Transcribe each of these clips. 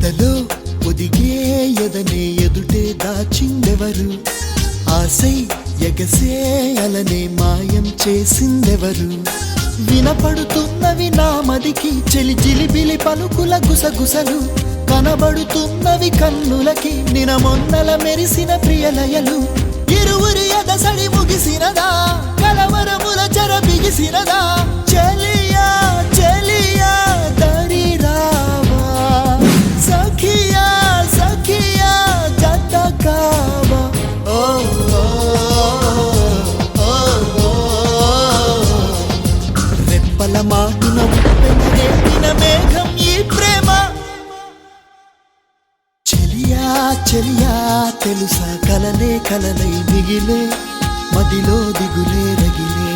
ఎదలో ఒదిగే ఎదనే ఎదుటే దాచిందెవరు? ఆసై ఎగసే అలనే మాయం చేసిందెవరు? వినపడుతున్నవి నా మదికి చెలి జిలిబిలి పలుకుల గుసగుసలు, కనబడుతున్నవి కన్నులకి నినమొన్నల మెరిసిన ప్రియలయలు. ఇరువురి ఎదసడి ముగిసినదా, కలవరముల చెర బిగిసినదా? చెలియా చెలియా దరి రావా, సఖియా సఖియా జత కావా. ఓ రెప్పల మాటున ఉప్పెనరేగిన మేఘం ఈ ప్రేమ. చెలియా చెలియా తెలుసా కలలే కలలై మిగిలే, మదిలో దిగులే రగిలే.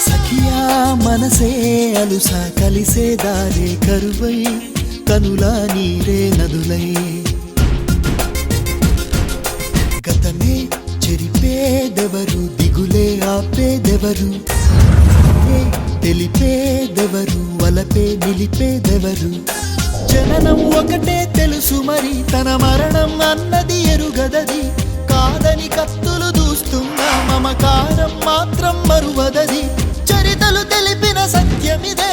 సఖియా మనసే అలుసా కలిసే దారే కరువై, కనులా నీరే నదులై. గతమే చెరిపేదెవరు, దిగులే ఆపేదెవరు? తెలిపేదెవరు, వలపే నిలిపేదెవరు? జననం ఒకటే తెలుసు మరి, తన మరణం అన్నది ఎరుగదది. కాదని కత్తులు దూస్తున్న మమకారం మాత్రం మరువదది. చరితలు తెలిపిన సత్యమిదే,